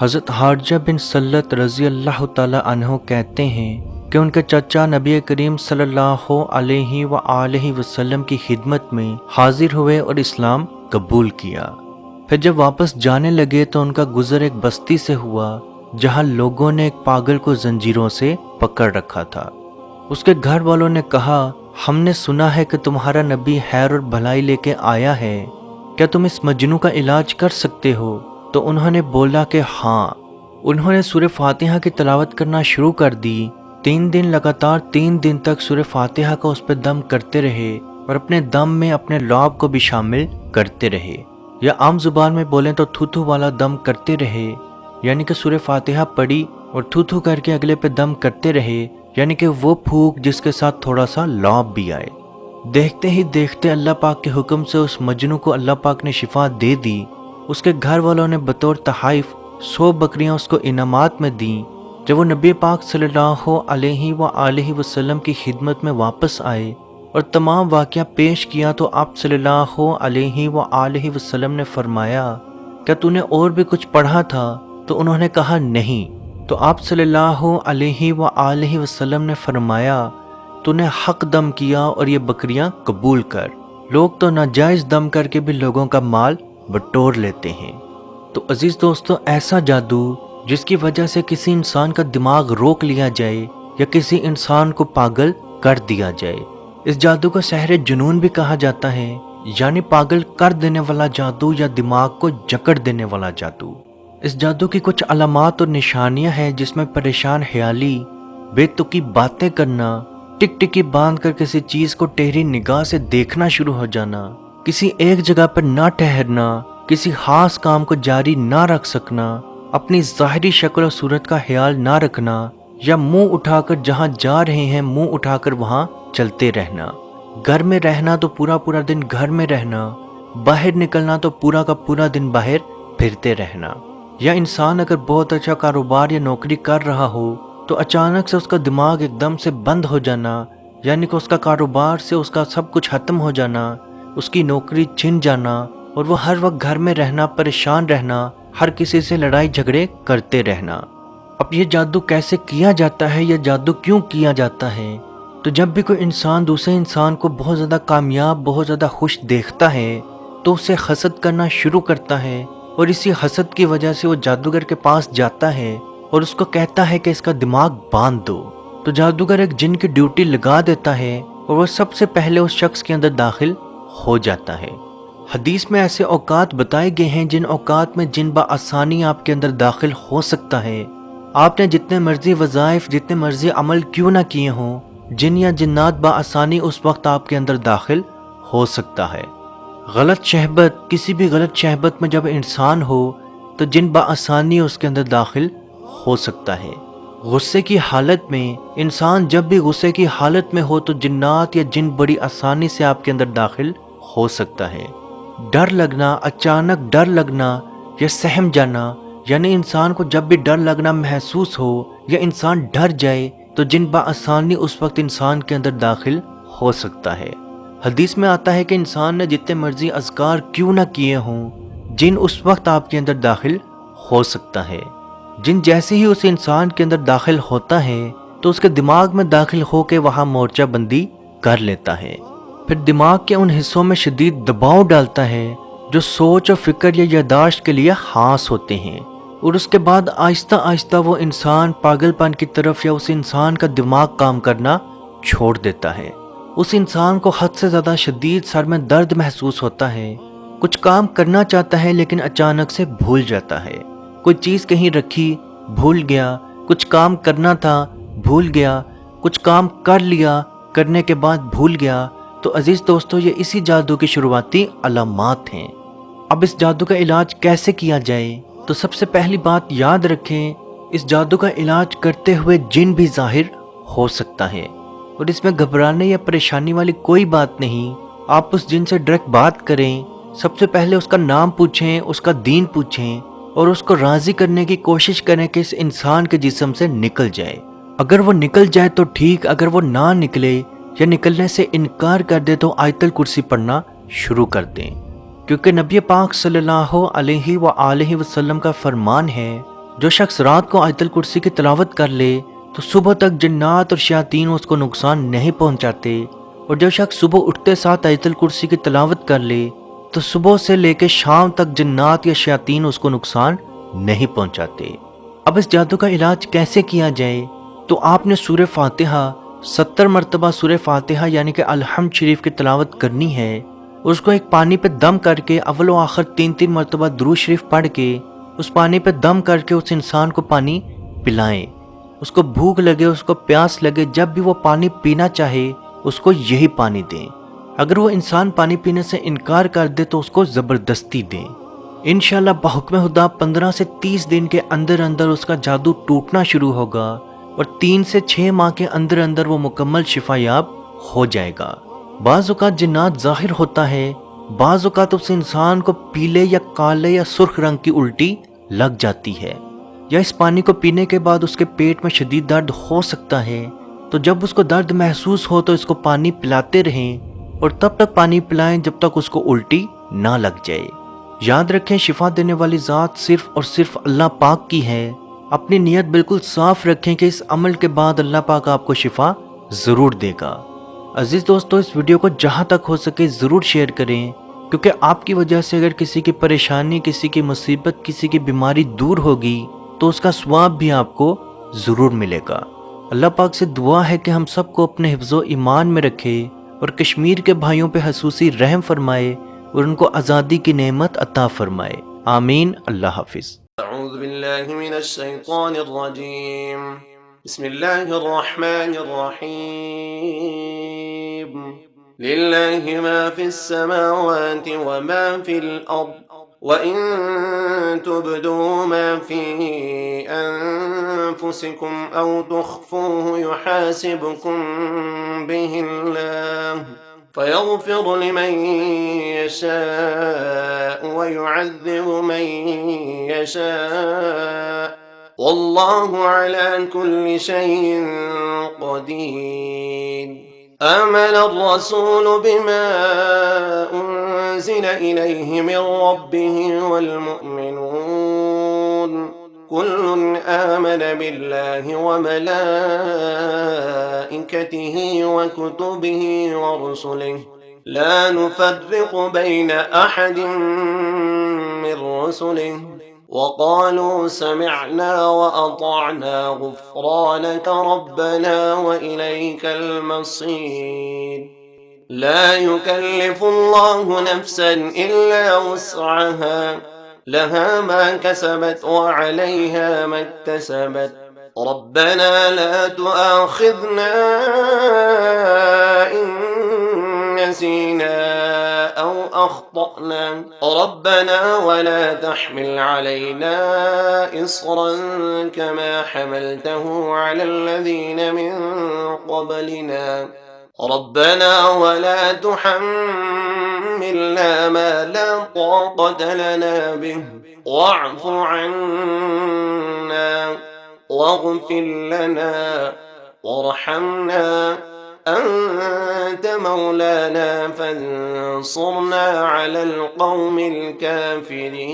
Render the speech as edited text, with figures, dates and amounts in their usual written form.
حضرت حارجہ بن سلت رضی اللہ تعالی عنہ کہتے ہیں کہ ان کے چچا نبی کریم صلی اللہ علیہ وآلہ وسلم کی خدمت میں حاضر ہوئے اور اسلام قبول کیا۔ پھر جب واپس جانے لگے تو ان کا گزر ایک بستی سے ہوا جہاں لوگوں نے ایک پاگل کو زنجیروں سے پکڑ رکھا تھا۔ اس کے گھر والوں نے کہا، ہم نے سنا ہے کہ تمہارا نبی خیر اور بھلائی لے کے آیا ہے، کیا تم اس مجنوں کا علاج کر سکتے ہو؟ تو انہوں نے بولا کہ ہاں۔ انہوں نے سورہ فاتحہ کی تلاوت کرنا شروع کر دی۔ 3 دن لگاتار 3 دن تک سورہ فاتحہ کا اس پہ دم کرتے رہے اور اپنے دم میں اپنے لعاب کو بھی شامل کرتے رہے، یا عام زبان میں بولیں تو تھوتھو والا دم کرتے رہے، یعنی کہ سورہ فاتحہ پڑھی اور تھوتھو کر کے اگلے پہ دم کرتے رہے، یعنی کہ وہ پھونک جس کے ساتھ تھوڑا سا لعاب بھی آئے۔ دیکھتے ہی دیکھتے اللہ پاک کے حکم سے اس مجنوں کو اللہ پاک نے شفا دے دی۔ اس کے گھر والوں نے بطور تحائف 100 بکریاں اس کو انعامات میں دیں۔ جب وہ نبی پاک صلی اللہ علیہ وآلہ وسلم کی خدمت میں واپس آئے اور تمام واقعہ پیش کیا تو آپ صلی اللہ علیہ وآلہ وسلم نے فرمایا، کیا تو نے اور بھی کچھ پڑھا تھا؟ تو انہوں نے کہا نہیں۔ تو آپ صلی اللہ علیہ وآلہ وسلم نے فرمایا، تو نے حق دم کیا اور یہ بکریاں قبول کر۔ لوگ تو ناجائز دم کر کے بھی لوگوں کا مال بٹور لیتے ہیں۔ تو عزیز دوستو، ایسا جادو جس کی وجہ سے کسی انسان کا دماغ روک لیا جائے یا کسی انسان کو پاگل کر دیا جائے، اس جادو کو سحر جنون بھی کہا جاتا ہے، یعنی پاگل کر دینے والا جادو یا دماغ کو جکڑ دینے والا جادو۔ اس جادو کی کچھ علامات اور نشانیاں ہیں جس میں پریشان خیالی، بے تکی باتیں کرنا، ٹک ٹکی باندھ کر کسی چیز کو ٹہری نگاہ سے دیکھنا شروع ہو جانا، کسی ایک جگہ پر نہ ٹھہرنا، کسی خاص کام کو جاری نہ رکھ سکنا، اپنی ظاہری شکل و صورت کا خیال نہ رکھنا، یا منہ اٹھا کر جہاں جا رہے ہیں منہ اٹھا کر وہاں چلتے رہنا، گھر میں رہنا تو پورا پورا دن گھر میں رہنا، باہر نکلنا تو پورا کا پورا دن باہر پھرتے رہنا، یا انسان اگر بہت اچھا کاروبار یا نوکری کر رہا ہو تو اچانک سے اس کا دماغ ایک دم سے بند ہو جانا، یعنی کہ اس کا کاروبار سے اس کا سب کچھ ختم ہو جانا، اس کی نوکری چھن جانا، اور وہ ہر وقت گھر میں رہنا، پریشان رہنا، ہر کسی سے لڑائی جھگڑے کرتے رہنا۔ اب یہ جادو کیسے کیا جاتا ہے، یہ جادو کیوں کیا جاتا ہے؟ تو جب بھی کوئی انسان دوسرے انسان کو بہت زیادہ کامیاب، بہت زیادہ خوش دیکھتا ہے تو اسے حسد کرنا شروع کرتا ہے، اور اسی حسد کی وجہ سے وہ جادوگر کے پاس جاتا ہے اور اس کو کہتا ہے کہ اس کا دماغ باندھ دو۔ تو جادوگر ایک جن کی ڈیوٹی لگا دیتا ہے اور وہ سب سے پہلے اس شخص کے اندر داخل ہو جاتا ہے۔ حدیث میں ایسے اوقات بتائے گئے ہیں جن اوقات میں جن بآسانی آپ کے اندر داخل ہو سکتا ہے۔ آپ نے جتنے مرضی وظائف، جتنے مرضی عمل کیوں نہ کیے ہوں، جن یا جنات بآسانی اس وقت آپ کے اندر داخل ہو سکتا ہے۔ غلط شہبت، کسی بھی غلط شہبت میں جب انسان ہو تو جن بآسانی اس کے اندر داخل ہو سکتا ہے۔ غصے کی حالت میں انسان جب بھی غصے کی حالت میں ہو تو جنات یا جن بڑی آسانی سے آپ کے اندر داخل ہو سکتا ہے۔ ڈر لگنا، اچانک ڈر لگنا یا سہم جانا، یعنی انسان کو جب بھی ڈر لگنا محسوس ہو یا انسان ڈر جائے تو جن بآسانی اس وقت انسان کے اندر داخل ہو سکتا ہے۔ حدیث میں آتا ہے کہ انسان نے جتنے مرضی اذکار کیوں نہ کیے ہوں، جن اس وقت آپ کے اندر داخل ہو سکتا ہے۔ جن جیسے ہی اس انسان کے اندر داخل ہوتا ہے تو اس کے دماغ میں داخل ہو کے وہاں مورچہ بندی کر لیتا ہے، پھر دماغ کے ان حصوں میں شدید دباؤ ڈالتا ہے جو سوچ و فکر یا یاداشت کے لیے خاص ہوتے ہیں، اور اس کے بعد آہستہ آہستہ وہ انسان پاگل پن کی طرف یا اس انسان کا دماغ کام کرنا چھوڑ دیتا ہے۔ اس انسان کو حد سے زیادہ شدید سر میں درد محسوس ہوتا ہے، کچھ کام کرنا چاہتا ہے لیکن اچانک سے بھول جاتا ہے، کوئی چیز کہیں رکھی بھول گیا، کچھ کام کرنا تھا بھول گیا، کچھ کام کر لیا کرنے کے بعد بھول گیا۔ تو عزیز دوستو، یہ اسی جادو کی شروعاتی علامات ہیں۔ اب اس جادو کا علاج کیسے کیا جائے؟ تو سب سے پہلی بات یاد رکھیں، اس جادو کا علاج کرتے ہوئے جن بھی ظاہر ہو سکتا ہے، اور اس میں گھبرانے یا پریشانی والی کوئی بات نہیں۔ آپ اس جن سے ڈائریکٹ بات کریں، سب سے پہلے اس کا نام پوچھیں، اس کا دین پوچھیں، اور اس کو راضی کرنے کی کوشش کریں کہ اس انسان کے جسم سے نکل جائے۔ اگر وہ نکل جائے تو ٹھیک، اگر وہ نہ نکلے یا نکلنے سے انکار کر دے تو آیت الکرسی پڑھنا شروع کر دیں، کیونکہ نبی پاک صلی اللہ علیہ وآلہ وسلم کا فرمان ہے، جو شخص رات کو آیت الکرسی کی تلاوت کر لے تو صبح تک جنات اور شیاطین اس کو نقصان نہیں پہنچاتے، اور جو شخص صبح اٹھتے ساتھ آیت الکرسی کی تلاوت کر لے تو صبح سے لے کے شام تک جنات یا شیاطین اس کو نقصان نہیں پہنچاتے۔ اب اس جادو کا علاج کیسے کیا جائے؟ تو آپ نے سورہ فاتحہ 70 مرتبہ سورہ فاتحہ یعنی کہ الحمد شریف کی تلاوت کرنی ہے، اس کو ایک پانی پہ دم کر کے اول و آخر 3 مرتبہ درود شریف پڑھ کے اس پانی پہ دم کر کے اس انسان کو پانی پلائیں۔ اس کو بھوک لگے، اس کو پیاس لگے، جب بھی وہ پانی پینا چاہے اس کو یہی پانی دیں۔ اگر وہ انسان پانی پینے سے انکار کر دے تو اس کو زبردستی دیں۔ انشاءاللہ بحکم خدا 15 سے 30 دن کے اندر اندر اس کا جادو ٹوٹنا شروع ہوگا اور 3 سے 6 ماہ کے اندر اندر وہ مکمل شفا یاب ہو جائے گا۔ بعض اوقات جنات ظاہر ہوتا ہے، بعض اوقات اس انسان کو پیلے یا کالے یا سرخ رنگ کی الٹی لگ جاتی ہے، یا اس پانی کو پینے کے بعد اس کے پیٹ میں شدید درد ہو سکتا ہے۔ تو جب اس کو درد محسوس ہو تو اس کو پانی پلاتے رہیں اور تب تک پانی پلائیں جب تک اس کو الٹی نہ لگ جائے۔ یاد رکھیں شفا دینے والی ذات صرف اور صرف اللہ پاک کی ہے۔ اپنی نیت بالکل صاف رکھیں کہ اس عمل کے بعد اللہ پاک آپ کو شفا ضرور دے گا۔ عزیز دوستو، اس ویڈیو کو جہاں تک ہو سکے ضرور شیئر کریں، کیونکہ آپ کی وجہ سے اگر کسی کی پریشانی، کسی کی مصیبت، کسی کی بیماری دور ہوگی تو اس کا ثواب بھی آپ کو ضرور ملے گا۔ اللہ پاک سے دعا ہے کہ ہم سب کو اپنے حفظ و ایمان میں رکھے اور کشمیر کے بھائیوں پہ خصوصی رحم فرمائے اور ان کو آزادی کی نعمت عطا فرمائے۔ آمین۔ اللہ حافظ۔ اعوذ باللہ من الشیطان الرجیم، بسم اللہ الرحمن الرحیم، للہ ما فی السماوات وما فی الارض وَإِن تُبْدُوا مَا فِي أَنفُسِكُمْ أَوْ تُخْفُوهُ يُحَاسِبْكُم بِهِ اللَّهُ فَيَغْفِرُ لِمَن يَشَاءُ وَيُعَذِّبُ مَن يَشَاءُ وَاللَّهُ عَلَى كُلِّ شَيْءٍ قَدِيرٌ۔ آمن الرسول بما أنزل إليه من ربه والمؤمنون كل آمن بالله وملائكته وكتبه ورسله لا نفرق بين أحد من رسله وقالوا سمعنا وأطعنا غفرانك ربنا وإليك المصير۔ لا يكلف الله نفسا إلا وسعها، لها ما كسبت وعليها ما اكتسبت، ربنا لا تؤاخذنا إن نسينا أو أخطأنا، ربنا ولا تحمل علينا إصرا كما حملته على الذين من قبلنا، ربنا ولا تحملنا ما لا طاقة لنا به، واعف عنا واغفر لنا وارحمنا أنت مولانا فانصرنا على القوم الكافرين۔